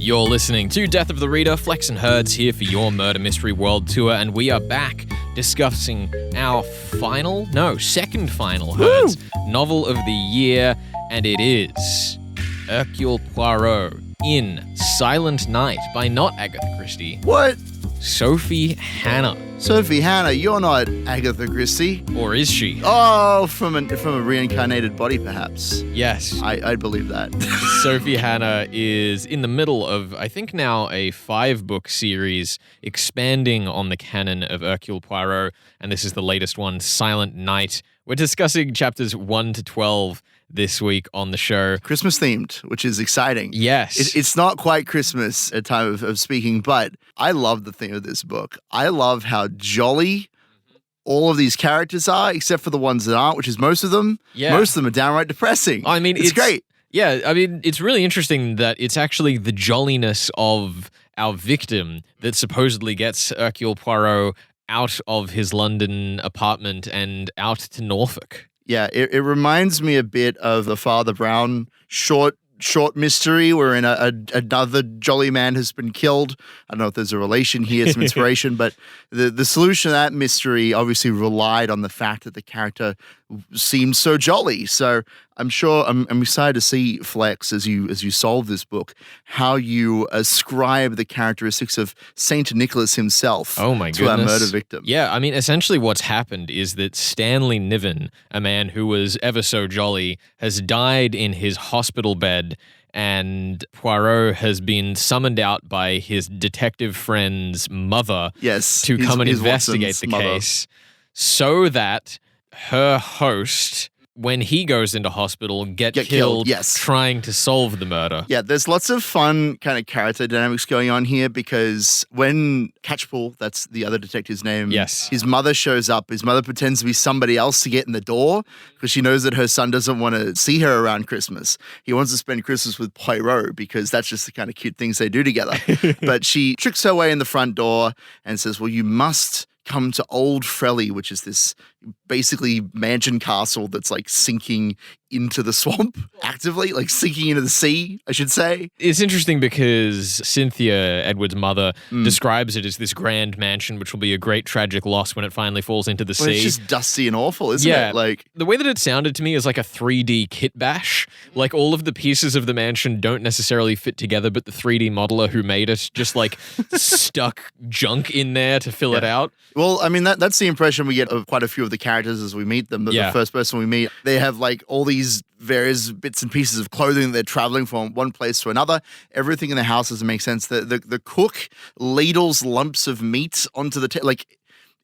You're listening to Death of the Reader. Flex and Herds here for your Murder Mystery World Tour, and we are back discussing our second final Herds novel of the year, and it is Hercule Poirot in Silent Night by not Agatha Christie. What? Sophie Hannah. Sophie Hannah, you're not Agatha Christie. Or is she? Oh, from a reincarnated body, perhaps. Yes. I believe that. Sophie Hannah is in the middle of, I think now, a 5-book series expanding on the canon of Hercule Poirot, and this is the latest one, Silent Night. We're discussing chapters 1 to 12 this week on the show. Christmas themed, which is exciting. Yes. It's not quite Christmas at time of speaking, but I love the theme of this book. I love how jolly all of these characters are, except for the ones that aren't, which is most of them. Yeah. Most of them are downright depressing. I mean, it's great. Yeah, I mean, it's really interesting that it's actually the jolliness of our victim that supposedly gets Hercule Poirot out of his London apartment and out to Norfolk. Yeah, it reminds me a bit of the Father Brown short mystery wherein another jolly man has been killed. I don't know if there's a relation here, some inspiration, but the solution to that mystery obviously relied on the fact that the character seemed so jolly. So I'm excited to see, Flex, as you solve this book, how you ascribe the characteristics of Saint Nicholas himself to our murder victim. Yeah, I mean, essentially what's happened is that Stanley Niven, a man who was ever so jolly, has died in his hospital bed, and Poirot has been summoned out by his detective friend's mother to come and investigate the case so that her host, when he goes into hospital, get killed trying to solve the murder. Yeah, there's lots of fun kind of character dynamics going on here because when Catchpool, that's the other detective's name, his mother shows up, his mother pretends to be somebody else to get in the door because she knows that her son doesn't want to see her around Christmas. He wants to spend Christmas with Poirot because that's just the kind of cute things they do together. But she tricks her way in the front door and says, well, you must come to Old Frelly, which is this basically mansion castle that's like sinking into the swamp actively, like sinking into the sea, I should say. It's interesting because Cynthia, Edward's mother, describes it as this grand mansion, which will be a great tragic loss when it finally falls into the sea. It's just dusty and awful, isn't it? Like, the way that it sounded to me is like a 3D kit bash. Like all of the pieces of the mansion don't necessarily fit together, but the 3D modeler who made it just like stuck junk in there to fill it out. Well, I mean, that's the impression we get of quite a few of the characters as we meet them. The first person we meet, they have like all these various bits and pieces of clothing that they're traveling from one place to another. Everything in the house doesn't make sense. The cook ladles lumps of meat onto the table. Like,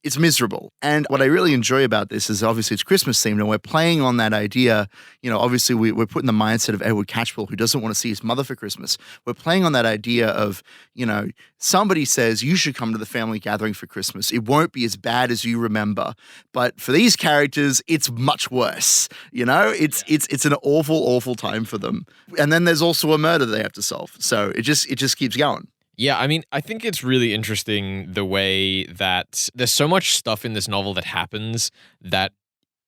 it's miserable. And what I really enjoy about this is obviously it's Christmas themed and we're playing on that idea. You know, obviously we're putting the mindset of Edward Catchpool, who doesn't want to see his mother for Christmas. We're playing on that idea of, you know, somebody says you should come to the family gathering for Christmas. It won't be as bad as you remember. But for these characters, it's much worse. You know, it's an awful, awful time for them. And then there's also a murder they have to solve. So it just keeps going. Yeah, I mean, I think it's really interesting the way that there's so much stuff in this novel that happens that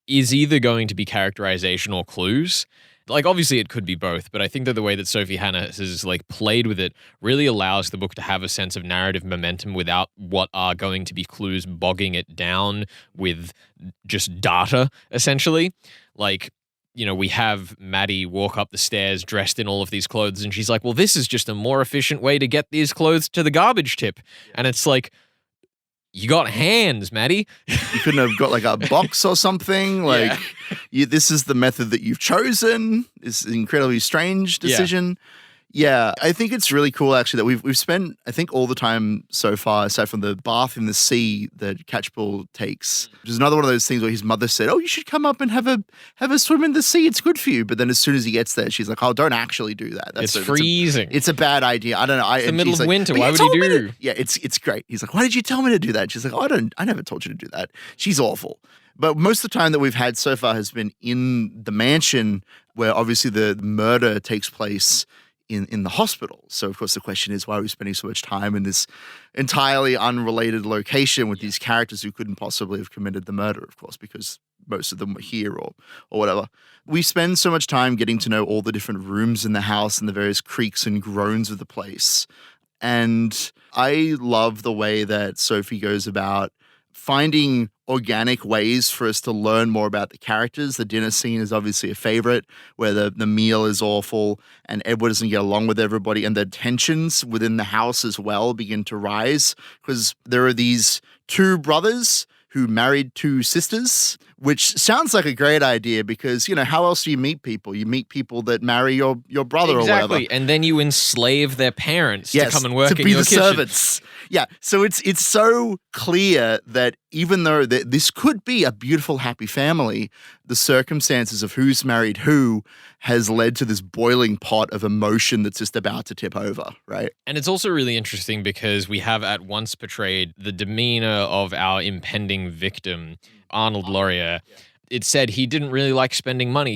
is either going to be characterization or clues. Like, obviously it could be both, but I think that the way that Sophie Hannah has like played with it really allows the book to have a sense of narrative momentum without what are going to be clues bogging it down with just data, essentially. Like, you know, we have Maddie walk up the stairs dressed in all of these clothes, and she's like, well, this is just a more efficient way to get these clothes to the garbage tip. And it's like, you got hands, Maddie. You couldn't have got like a box or something. Like, this is the method that you've chosen. It's an incredibly strange decision. Yeah, I think it's really cool actually that we've spent, I think, all the time so far, aside from the bath in the sea that Catchpool takes, which is another one of those things where his mother said, oh, you should come up and have a swim in the sea. It's good for you. But then as soon as he gets there, she's like, oh, don't actually do that. It's freezing. It's a bad idea. I don't know. It's the middle of winter. Why would he do? Yeah, it's great. He's like, why did you tell me to do that? She's like, oh, I never told you to do that. She's awful. But most of the time that we've had so far has been in the mansion where obviously the murder takes place in the hospital. So, of course, the question is, why are we spending so much time in this entirely unrelated location with these characters who couldn't possibly have committed the murder, of course, because most of them were here or whatever. We spend so much time getting to know all the different rooms in the house and the various creaks and groans of the place. And I love the way that Sophie goes about finding organic ways for us to learn more about the characters. The dinner scene is obviously a favorite, where the meal is awful and Edward doesn't get along with everybody, and the tensions within the house as well begin to rise because there are these two brothers who married two sisters, which sounds like a great idea because, how else do you meet people? You meet people that marry your brother or whatever. Exactly, and then you enslave their parents to come and work to in be your the kitchen. servants. Yeah, so it's so clear that even though this could be a beautiful, happy family, the circumstances of who's married who has led to this boiling pot of emotion that's just about to tip over, right? And it's also really interesting because we have at once portrayed the demeanor of our impending victim, Arnold Laurier. It said he didn't really like spending money.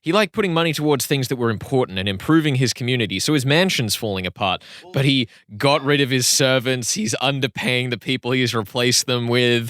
He liked putting money towards things that were important and improving his community. So his mansion's falling apart, but he got rid of his servants. He's underpaying the people he's replaced them with.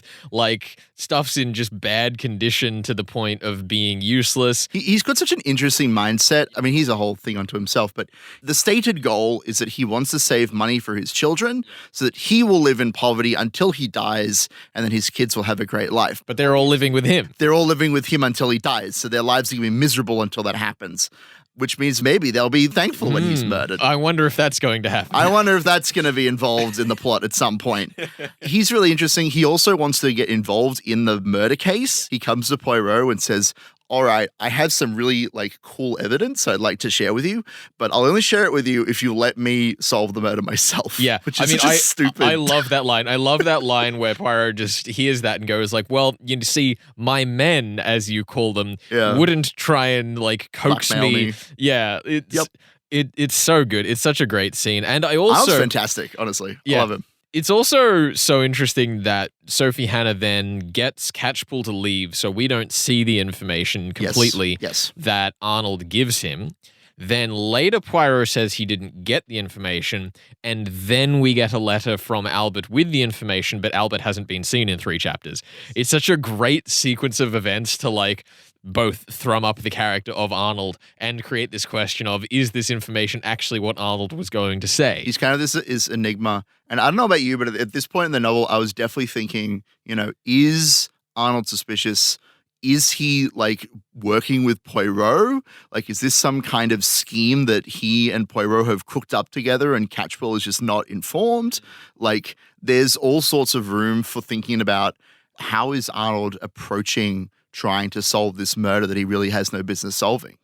Stuff's in just bad condition to the point of being useless. He's got such an interesting mindset. I mean, he's a whole thing unto himself, but the stated goal is that he wants to save money for his children so that he will live in poverty until he dies, and then his kids will have a great life. But they're all living with him. They're all living with him until he dies, so their lives are going to be miserable until that happens, which means maybe they'll be thankful when he's murdered. I wonder if that's going to happen. I wonder if that's going to be involved in the plot at some point. He's really interesting. He also wants to get involved in the murder case. He comes to Poirot and says, all right, I have some really cool evidence I'd like to share with you, but I'll only share it with you if you let me solve the murder myself. Yeah. Which is just stupid. I love that line. I love that line where Poirot just hears that and goes well, you see, my men, as you call them, wouldn't try and coax me. Yeah. It's so good. It's such a great scene. And Arnold's fantastic, honestly. I love him. It's also so interesting that Sophie Hannah then gets Catchpool to leave, so we don't see the information completely that Arnold gives him. Then later Poirot says he didn't get the information, and then we get a letter from Albert with the information, but Albert hasn't been seen in 3 chapters. It's such a great sequence of events to both thrum up the character of Arnold and create this question of, is this information actually what Arnold was going to say? He's kind of this enigma. And I don't know about you, but at this point in the novel, I was definitely thinking, is Arnold suspicious? Is he working with Poirot? Is this some kind of scheme that he and Poirot have cooked up together and Catchpool is just not informed? There's all sorts of room for thinking about how is Arnold approaching trying to solve this murder that he really has no business solving,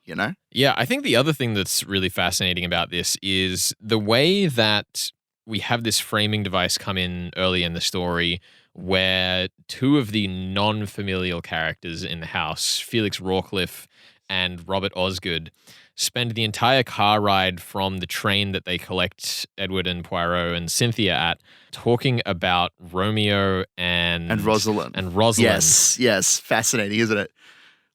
Yeah, I think the other thing that's really fascinating about this is the way that we have this framing device come in early in the story where 2 of the non-familial characters in the house, Felix Rawcliffe and Robert Osgood, spend the entire car ride from the train that they collect Edward and Poirot and Cynthia at talking about Romeo and Rosalind. Yes. Fascinating, isn't it?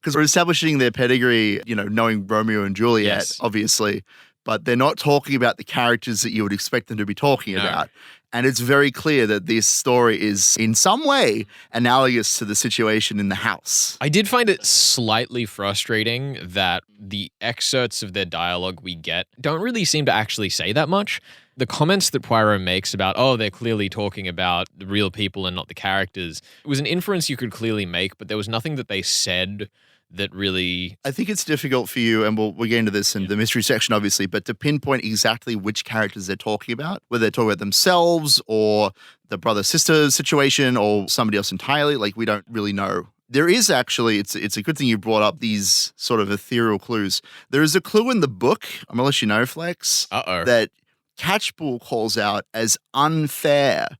Because we're establishing their pedigree, knowing Romeo and Juliet, obviously, but they're not talking about the characters that you would expect them to be talking about. And it's very clear that this story is in some way analogous to the situation in the house. I did find it slightly frustrating that the excerpts of their dialogue we get don't really seem to actually say that much. The comments that Poirot makes about, they're clearly talking about the real people and not the characters, it was an inference you could clearly make, but there was nothing that they said that really... I think it's difficult for you, and we'll get into this in the mystery section, obviously, but to pinpoint exactly which characters they're talking about, whether they're talking about themselves or the brother-sister situation or somebody else entirely, we don't really know. There is actually, it's a good thing you brought up these sort of ethereal clues. There is a clue in the book, I'm going to let you know, Flex, that Catchpool calls out as unfair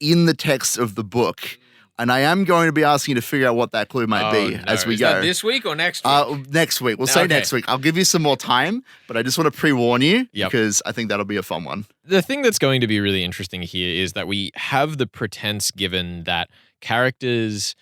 in the text of the book. And I am going to be asking you to figure out what that clue might be as we go. Is that this week or next week? Next week. We'll say next week. I'll give you some more time, but I just want to pre-warn you because I think that'll be a fun one. The thing that's going to be really interesting here is that we have the pretense given that characters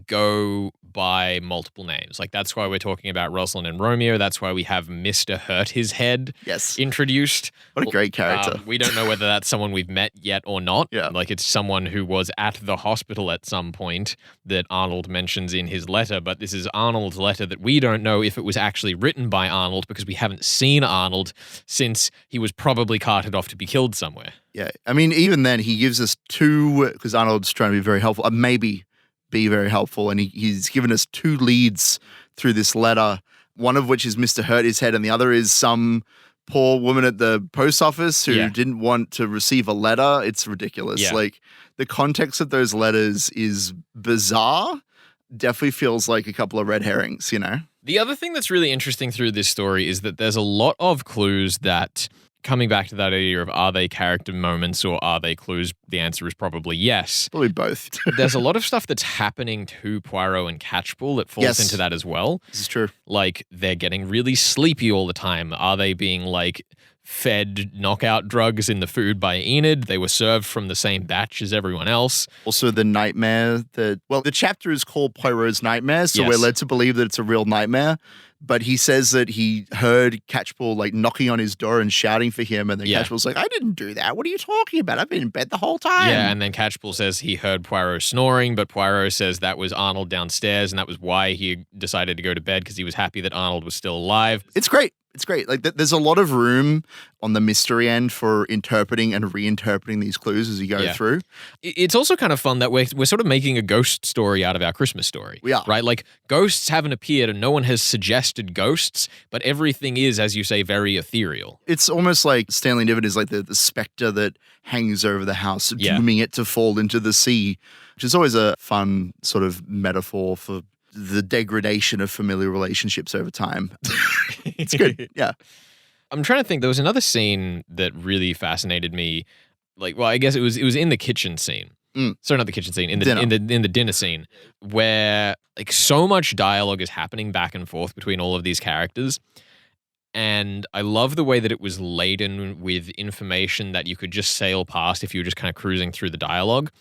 go by multiple names. Like, that's why we're talking about Rosalind and Romeo. That's why we have Mr. Hurt His Head introduced. What a great character. We don't know whether that's someone we've met yet or not. Yeah. Like, it's someone who was at the hospital at some point that Arnold mentions in his letter, but this is Arnold's letter that we don't know if it was actually written by Arnold because we haven't seen Arnold since he was probably carted off to be killed somewhere. Yeah. I mean, even then, he gives us two, because Arnold's trying to be very helpful, maybe be very helpful, and he's given us two leads through this letter, one of which is Mr. Hurt His Head, and the other is some poor woman at the post office who didn't want to receive a letter. It's ridiculous. Yeah. Like, the context of those letters is bizarre. Definitely feels like a couple of red herrings, you know? The other thing that's really interesting through this story is that there's a lot of clues that, coming back to that idea of are they character moments or are they clues, the answer is probably yes. Probably both. There's a lot of stuff that's happening to Poirot and Catchpool that falls into that as well. This is true. Like, they're getting really sleepy all the time. Are they being, like, fed knockout drugs in the food by Enid? They were served from the same batch as everyone else. Also, the nightmare the chapter is called Poirot's Nightmare, so we're led to believe that it's a real nightmare. But he says that he heard Catchpool like knocking on his door and shouting for him, and then Catchpool's like, "I didn't do that. What are you talking about? I've been in bed the whole time." Yeah, and then Catchpool says he heard Poirot snoring, but Poirot says that was Arnold downstairs, and that was why he decided to go to bed, because he was happy that Arnold was still alive. It's great. It's great. Like, there's a lot of room on the mystery end for interpreting and reinterpreting these clues as you go through. It's also kind of fun that we're sort of making a ghost story out of our Christmas story. We are. Right? Like, ghosts haven't appeared and no one has suggested ghosts, but everything is, as you say, very ethereal. It's almost like Stanley Niven is like the specter that hangs over the house, dooming it to fall into the sea, which is always a fun sort of metaphor for the degradation of familiar relationships over time. It's good. Yeah. I'm trying to think. There was another scene that really fascinated me. Like, well, I guess it was in the kitchen scene. Sorry, not the kitchen scene. In the dinner scene, where like so much dialogue is happening back and forth between all of these characters. And I love the way that it was laden with information that you could just sail past if you were just kind of cruising through the dialogue.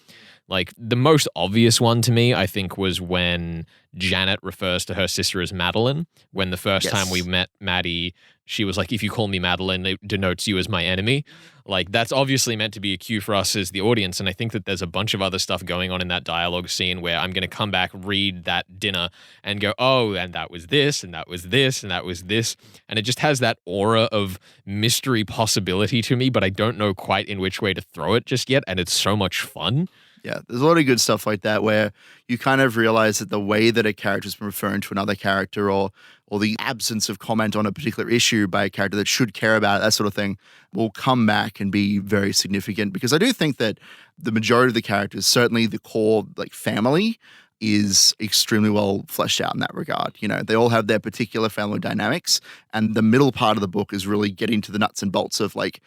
Like, the most obvious one to me, I think, was when Janet refers to her sister as Madeline. When the first time we met Maddie, she was like, "If you call me Madeline, it denotes you as my enemy." Like, that's obviously meant to be a cue for us as the audience. And I think that there's a bunch of other stuff going on in that dialogue scene where I'm going to come back, read that dinner, and go, "Oh, and that was this, and that was this, and that was this." And it just has that aura of mystery possibility to me, but I don't know quite in which way to throw it just yet. And it's so much fun. Yeah, there's a lot of good stuff like that where you kind of realize that the way that a character's been referring to another character or the absence of comment on a particular issue by a character that should care about it, that sort of thing, will come back and be very significant. Because I do think that the majority of the characters, certainly the core like family, is extremely well fleshed out in that regard. You know, they all have their particular family dynamics, and the middle part of the book is really getting to the nuts and bolts of like,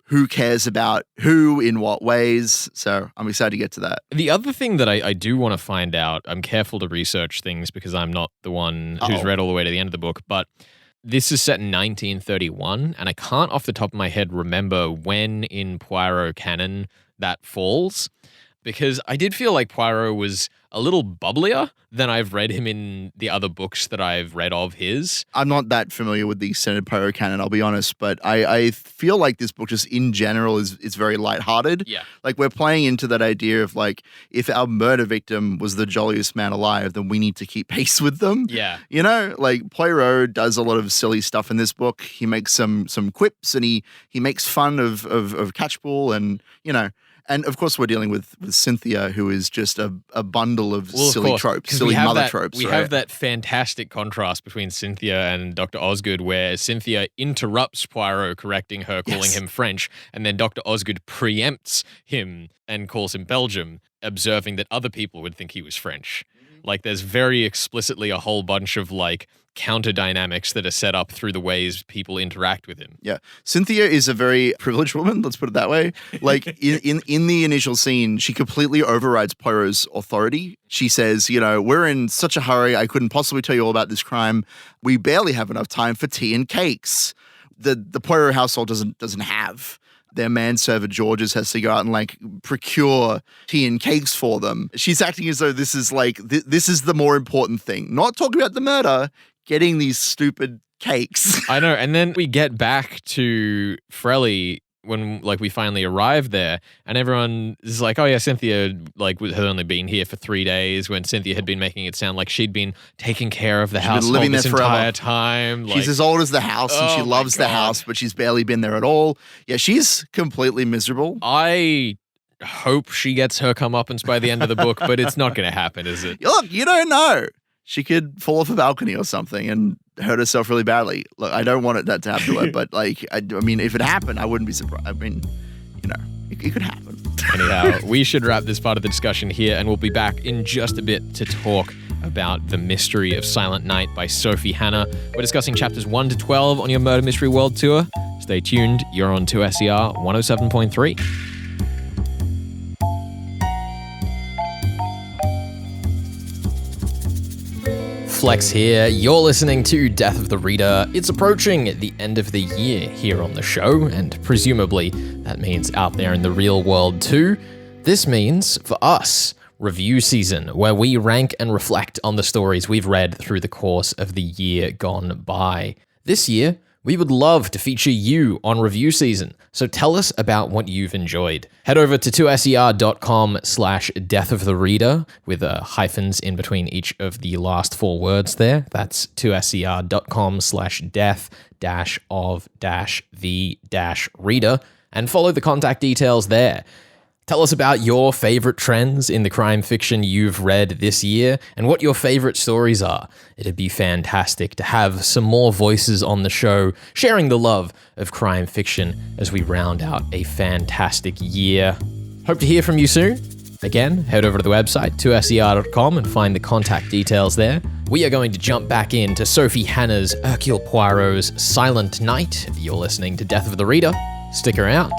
who cares about who in what ways. So I'm excited to get to that. The other thing that I do want to find out, I'm careful to research things because I'm not the one who's read all the way to the end of the book, but this is set in 1931, and I can't off the top of my head remember when in Poirot canon that falls, because I did feel like Poirot was a little bubblier than I've read him in the other books that I've read of his. I'm not that familiar with the extended Poirot canon, I'll be honest, but I feel like this book just in general is very lighthearted. Yeah. Like, we're playing into that idea of like, if our murder victim was the jolliest man alive, then we need to keep pace with them. Yeah. You know, like Poirot does a lot of silly stuff in this book. He makes some quips and he makes fun of Catchpool, and, you know, and of course, we're dealing with Cynthia, who is just a bundle of silly tropes, silly mother tropes. We have that fantastic contrast between Cynthia and Dr. Osgood, where Cynthia interrupts Poirot correcting her, calling him French, and then Dr. Osgood preempts him and calls him Belgium, observing that other people would think he was French. Like, there's very explicitly a whole bunch of like counter dynamics that are set up through the ways people interact with him. Yeah. Cynthia is a very privileged woman, let's put it that way. Like, in the initial scene, she completely overrides Poirot's authority. She says, you know, "We're in such a hurry, I couldn't possibly tell you all about this crime. We barely have enough time for tea and cakes." The Poirot household doesn't have their manservant Georges has to go out and like procure tea and cakes for them. She's acting as though this is like, this is the more important thing. Not talking about the murder, getting these stupid cakes. I know. And then we get back to Frelly when like we finally arrive there, and everyone is like, oh yeah, Cynthia like had only been here for 3 days, when Cynthia had been making it sound like she'd been taking care of the house this entire time. She's as old as the house and she loves the house, but she's barely been there at all. Yeah, she's completely miserable. I hope she gets her comeuppance by the end of the book, but it's not going to happen, is it? Look, you don't know. She could fall off a balcony or something and hurt herself really badly. Look, I don't want that to happen to her, but like, I mean, if it happened, I wouldn't be surprised. I mean, you know, it could happen. Anyhow, we should wrap this part of the discussion here, and we'll be back in just a bit to talk about The Mystery of Silent Night by Sophie Hannah. We're discussing chapters 1 to 12 on your Murder Mystery World Tour. Stay tuned. You're on 2SER 107.3. Flex here. You're listening to Death of the Reader. It's approaching the end of the year here on the show, and presumably that means out there in the real world too. This means, for us, review season, where we rank and reflect on the stories we've read through the course of the year gone by. This year, we would love to feature you on review season, so tell us about what you've enjoyed. Head over to 2ser.com/deathofthereader with hyphens in between each of the last 4 words there. That's 2ser.com/death-of-the-reader, and follow the contact details there. Tell us about your favorite trends in the crime fiction you've read this year and what your favorite stories are. It'd be fantastic to have some more voices on the show, sharing the love of crime fiction as we round out a fantastic year. Hope to hear from you soon. Again, head over to the website, 2ser.com, and find the contact details there. We are going to jump back into Sophie Hannah's Hercule Poirot's Silent Night. You're listening to Death of the Reader. Stick around.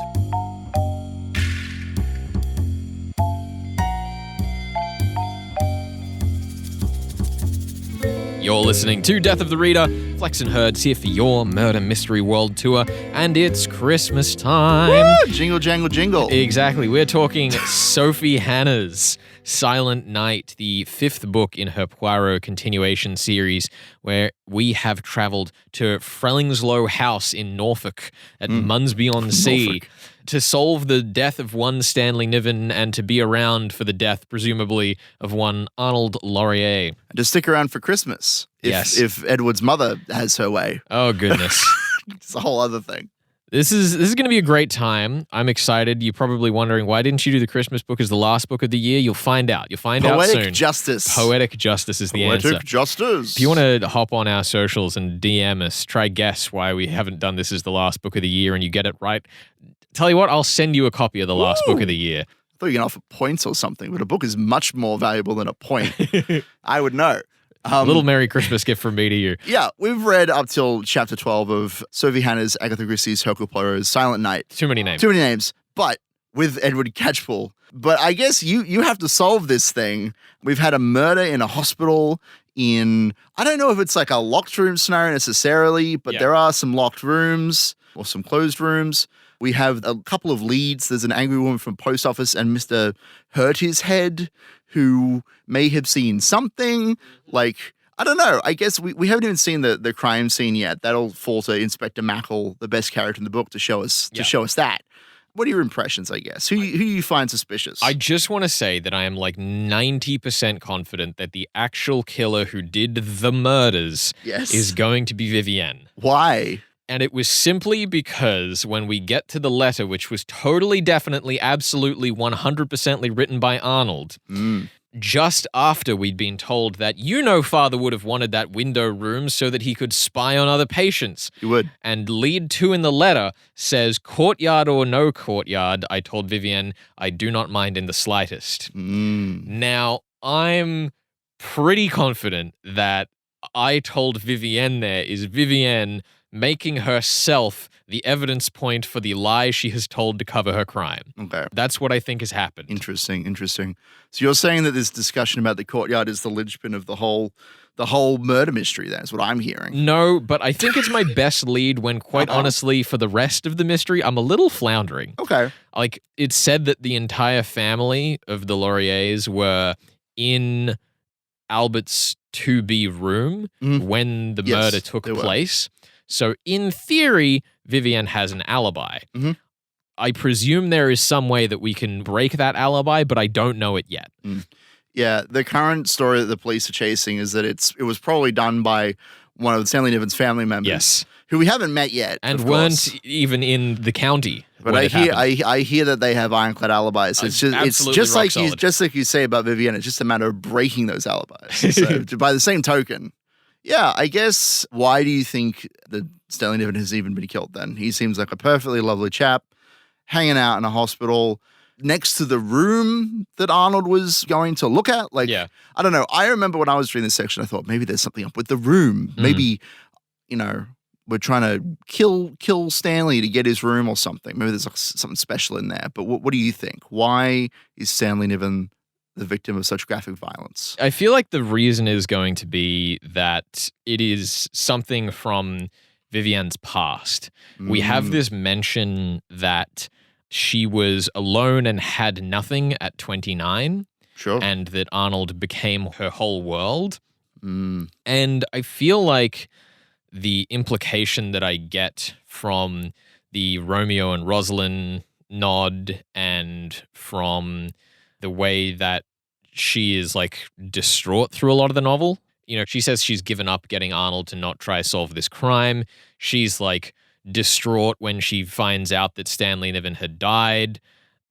You're listening to Death of the Reader. Flex and Herds here for your Murder Mystery World Tour, and it's Christmas time. Woo! Jingle, jangle, jingle. Exactly. We're talking Sophie Hannah's Silent Night, the 5th book in her Poirot continuation series, where we have travelled to Frelingsloe House in Norfolk at Munsby-on-Sea to solve the death of one Stanley Niven and to be around for the death, presumably, of one Arnold Laurier. To stick around for Christmas. If Edward's mother has her way. Oh, goodness. It's a whole other thing. This is going to be a great time. I'm excited. You're probably wondering, why didn't you do the Christmas book as the last book of the year? You'll find out. You'll find out soon. Poetic justice. Poetic justice is the answer. Poetic justice. If you want to hop on our socials and DM us, try guess why we haven't done this as the last book of the year, and you get it right. Tell you what, I'll send you a copy of the last book of the year. I thought you were going to offer points or something, but a book is much more valuable than a point. I would know. A little Merry Christmas gift from me to you. Yeah, we've read up till chapter 12 of Sophie Hannah's Agatha Christie's Hercule Poirot's Silent Night. Too many names. But with Edward Catchpool. But I guess you have to solve this thing. We've had a murder in a hospital in, I don't know if it's like a locked room scenario necessarily, but there are some locked rooms or some closed rooms. We have a couple of leads. There's an angry woman from post office and Mr. Hurt His Head, who may have seen something. Like, I don't know. I guess we haven't even seen the crime scene yet. That'll fall to Inspector Mackle, the best character in the book, to show us that. What are your impressions, I guess? Who do you find suspicious? I just want to say that I am like 90% confident that the actual killer who did the murders is going to be Vivienne. Why? And it was simply because when we get to the letter, which was totally, definitely, absolutely, 100% written by Arnold, just after we'd been told that, father would have wanted that window room so that he could spy on other patients. He would. And lead 2 in the letter says, courtyard or no courtyard, I told Vivienne, I do not mind in the slightest. Now, I'm pretty confident that I told Vivienne there is Vivienne making herself the evidence point for the lie she has told to cover her crime. Okay. That's what I think has happened. Interesting. So you're saying that this discussion about the courtyard is the linchpin of the whole murder mystery. That's what I'm hearing. No, but I think it's my best lead when, quite honestly, for the rest of the mystery, I'm a little floundering. Okay. Like, it's said that the entire family of the Lauriers were in Albert's 2B room when the murder took place. So, in theory, Vivienne has an alibi. I presume there is some way that we can break that alibi, but I don't know it yet. Yeah, the current story that the police are chasing is that it was probably done by one of Stanley Niven's family members, who we haven't met yet, and weren't even in the county. But I hear that they have ironclad alibis. It's just like you say about Vivienne. It's just a matter of breaking those alibis. So, by the same token. Yeah, I guess, why do you think that Stanley Niven has even been killed then? He seems like a perfectly lovely chap, hanging out in a hospital next to the room that Arnold was going to look at. Like, I don't know. I remember when I was reading this section, I thought maybe there's something up with the room. Maybe, we're trying to kill Stanley to get his room or something. Maybe there's something special in there. But what do you think? Why is Stanley Niven the victim of such graphic violence? I feel like the reason is going to be that it is something from Vivienne's past. We have this mention that she was alone and had nothing at 29. Sure. And that Arnold became her whole world. And I feel like the implication that I get from the Romeo and Rosalind nod and from the way that she is like distraught through a lot of the novel. She says she's given up getting Arnold to not try to solve this crime. She's like distraught when she finds out that Stanley Niven had died.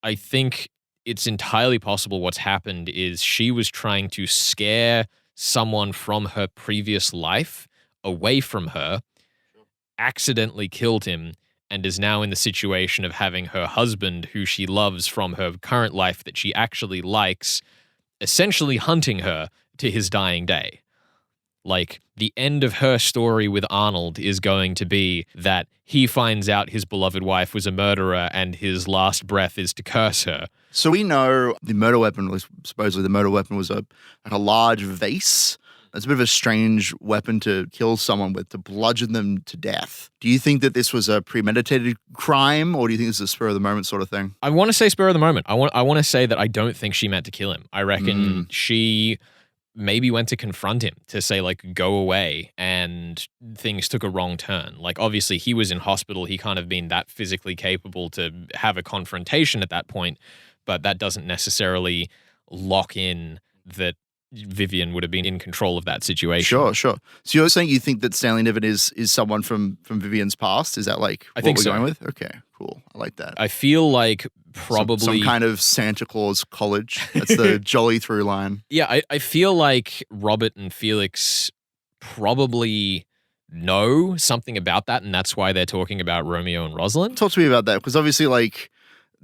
I think it's entirely possible what's happened is she was trying to scare someone from her previous life away from her, accidentally killed him, and is now in the situation of having her husband, who she loves from her current life that she actually likes, essentially hunting her to his dying day. Like, the end of her story with Arnold is going to be that he finds out his beloved wife was a murderer and his last breath is to curse her. So we know the murder weapon, supposedly the murder weapon was a large vase. It's a bit of a strange weapon to kill someone with, to bludgeon them to death. Do you think that this was a premeditated crime, or do you think this is a spur-of-the-moment sort of thing? I want to say spur of the moment. I want to say that I don't think she meant to kill him. I reckon she maybe went to confront him, to say, like, go away, and things took a wrong turn. Like, obviously, he was in hospital. He can't have been that physically capable to have a confrontation at that point, but that doesn't necessarily lock in that Vivienne would have been in control of that situation. Sure. So you're saying you think that Stanley Niven is someone from Vivienne's past? Is that like I think we're so. going with? Okay, cool. I like that. I feel like probably some kind of Santa Claus college. That's the jolly through line. Yeah, I feel like Robert and Felix probably know something about that, and that's why they're talking about Romeo and Rosalind. Talk to me about that, because obviously, like,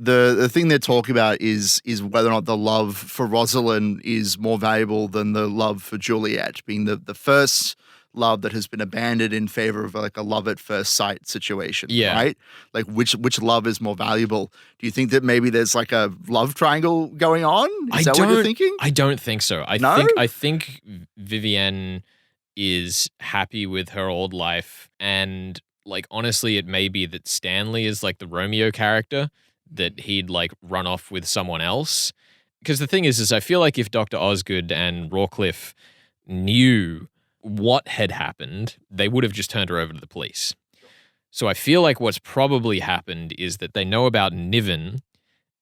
the thing they're talking about is whether or not the love for Rosalind is more valuable than the love for Juliet, being the first love that has been abandoned in favor of like a love at first sight situation. Yeah. Right? Like, which love is more valuable? Do you think that maybe there's like a love triangle going on? Is that what you're thinking? I don't think so. I think Vivienne is happy with her old life, and like, honestly, it may be that Stanley is like the Romeo character, that he'd like run off with someone else. Because the thing is I feel like if Dr. Osgood and Rawcliffe knew what had happened, they would have just turned her over to the police. So I feel like what's probably happened is that they know about Niven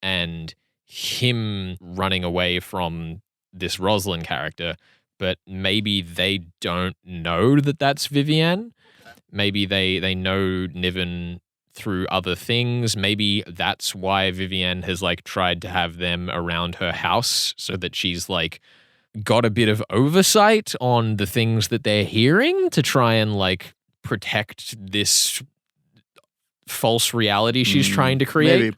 and him running away from this Rosalind character, but maybe they don't know that that's Vivienne. Maybe they know Niven through other things. Maybe that's why Vivienne has like tried to have them around her house, so that she's like got a bit of oversight on the things that they're hearing, to try and like protect this false reality she's trying to create. Maybe.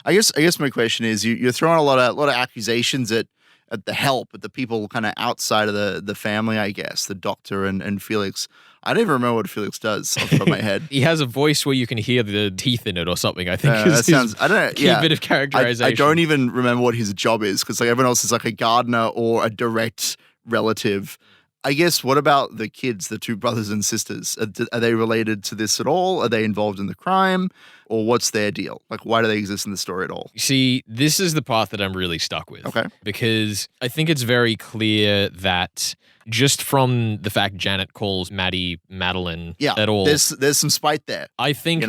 I guess my question is, you're throwing a lot of accusations at at the help, at the people kind of outside of the family, I guess, the doctor and Felix. I don't even remember what Felix does off the top of my head. He has a voice where you can hear the teeth in it or something, I think. That sounds, I don't know. Key bit of characterization. I don't even remember what his job is because like everyone else is like a gardener or a direct relative. I guess, what about the kids, the two brothers and sisters? Are they related to this at all? Are they involved in the crime? Or what's their deal? Like, why do they exist in the story at all? See, this is the part that I'm really stuck with. Okay. Because I think it's very clear that just from the fact Janet calls Maddie Madeline at all. There's some spite there. I think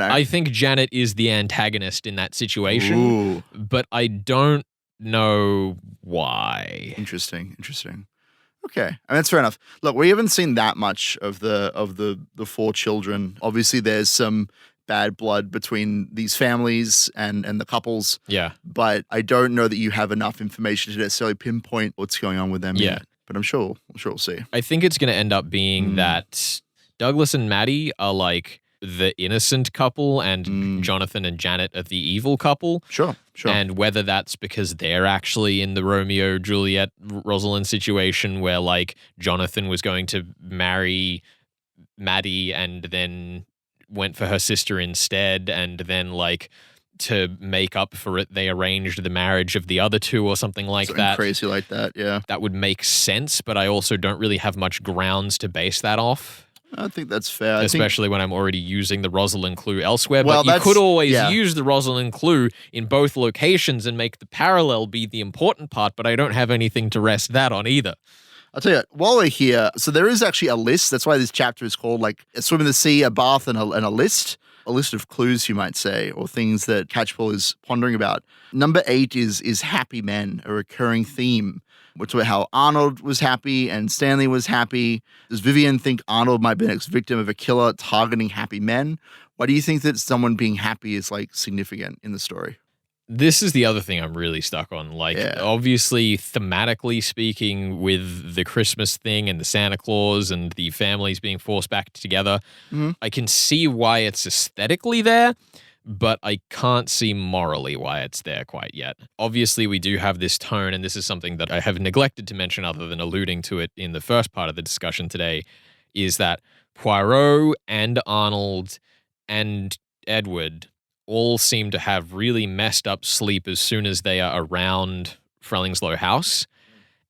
Janet is the antagonist in that situation. Ooh. But I don't know why. Interesting. Okay, I mean, that's fair enough. Look, we haven't seen that much of the four children. Obviously, there's some bad blood between these families and the couples. Yeah. But I don't know that you have enough information to necessarily pinpoint what's going on with them yet. But I'm sure we'll see. I think it's going to end up being that Douglas and Maddie are like the innocent couple and Jonathan and Janet are the evil couple. Sure. And whether that's because they're actually in the Romeo, Juliet, Rosalind situation where like Jonathan was going to marry Maddie and then went for her sister instead, and then like to make up for it, they arranged the marriage of the other two or something like that. Crazy like that, yeah. That would make sense, but I also don't really have much grounds to base that off. I think that's fair. Especially when I'm already using the Rosalind clue elsewhere. But you could always use the Rosalind clue in both locations and make the parallel be the important part, but I don't have anything to rest that on either. I'll tell you, while we're here, so there is actually a list. That's why this chapter is called like a swim in the sea, a bath, and a list. A list of clues, you might say, or things that Catchpool is pondering about. Number 8 is happy men, a recurring theme. We're talking about how Arnold was happy and Stanley was happy. Does Vivian think Arnold might be the next victim of a killer targeting happy men? Why do you think that someone being happy is like significant in the story? This is the other thing I'm really stuck on. Like, obviously, thematically speaking, with the Christmas thing and the Santa Claus and the families being forced back together, I can see why it's aesthetically there, but I can't see morally why it's there quite yet. Obviously, we do have this tone, and this is something that I have neglected to mention other than alluding to it in the first part of the discussion today, is that Poirot and Arnold and Edward all seem to have really messed up sleep as soon as they are around Frelingsloe House.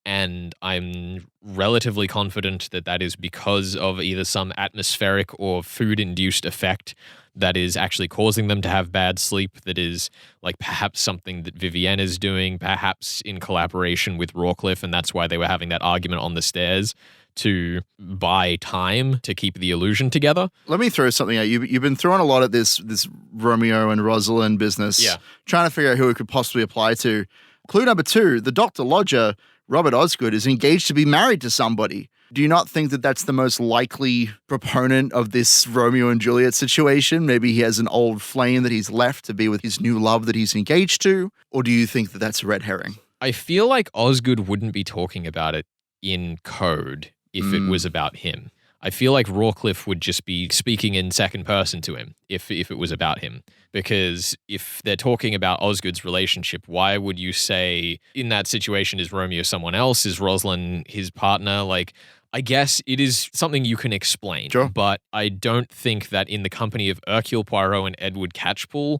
And I'm relatively confident that that is because of either some atmospheric or food-induced effect that is actually causing them to have bad sleep, that is like perhaps something that Vivienne is doing, perhaps in collaboration with Rawcliffe, and that's why they were having that argument on the stairs to buy time to keep the illusion together. Let me throw something at you. You've been throwing a lot at this Romeo and Rosalind business, trying to figure out who it could possibly apply to. Clue number 2, the Dr. Lodger, Robert Osgood, is engaged to be married to somebody. Do you not think that that's the most likely proponent of this Romeo and Juliet situation? Maybe he has an old flame that he's left to be with his new love that he's engaged to? Or do you think that that's a red herring? I feel like Osgood wouldn't be talking about it in code if it was about him. I feel like Rawcliffe would just be speaking in second person to him if it was about him. Because if they're talking about Osgood's relationship, why would you say in that situation, is Romeo someone else? Is Rosalind his partner? Like, I guess it is something you can explain. Sure. But I don't think that in the company of Hercule Poirot and Edward Catchpool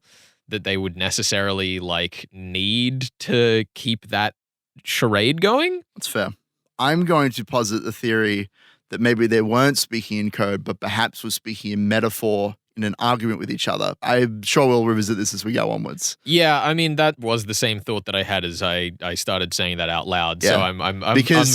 that they would necessarily like need to keep that charade going. That's fair. I'm going to posit the theory that maybe they weren't speaking in code, but perhaps were speaking in metaphor in an argument with each other. I'm sure we'll revisit this as we go onwards. Yeah, I mean, that was the same thought that I had as I started saying that out loud. Yeah. So I'm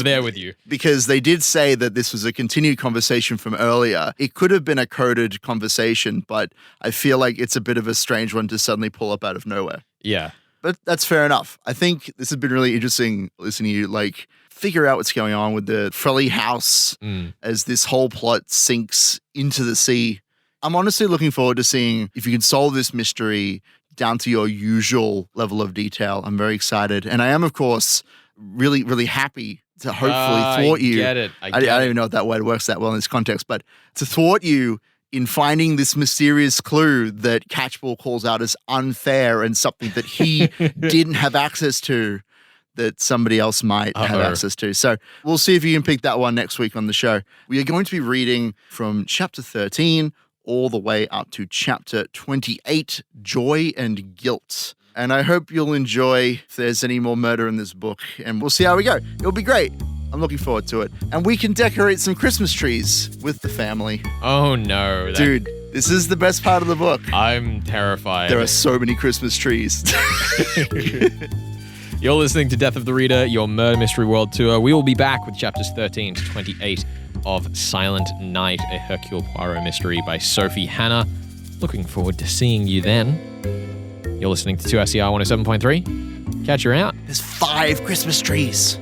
there with you. Because they did say that this was a continued conversation from earlier. It could have been a coded conversation, but I feel like it's a bit of a strange one to suddenly pull up out of nowhere. Yeah. But that's fair enough. I think this has been really interesting listening to you, like, figure out what's going on with the Frelly house as this whole plot sinks into the sea. I'm honestly looking forward to seeing if you can solve this mystery down to your usual level of detail. I'm very excited. And I am, of course, really, really happy to hopefully thwart you. I don't even know if that word works that well in this context, but to thwart you in finding this mysterious clue that Catchpool calls out as unfair and something that he didn't have access to. that somebody else might have access to. So we'll see if you can pick that one next week on the show. We are going to be reading from chapter 13 all the way up to chapter 28, Joy and Guilt. And I hope you'll enjoy if there's any more murder in this book. And we'll see how we go. It'll be great. I'm looking forward to it. And we can decorate some Christmas trees with the family. Oh, no. Dude, this is the best part of the book. I'm terrified. There are so many Christmas trees. You're listening to Death of the Reader, your murder mystery world tour. We will be back with chapters 13 to 28 of Silent Night, a Hercule Poirot mystery by Sophie Hannah. Looking forward to seeing you then. You're listening to 2SER 107.3. Catch you out. There's 5 Christmas trees.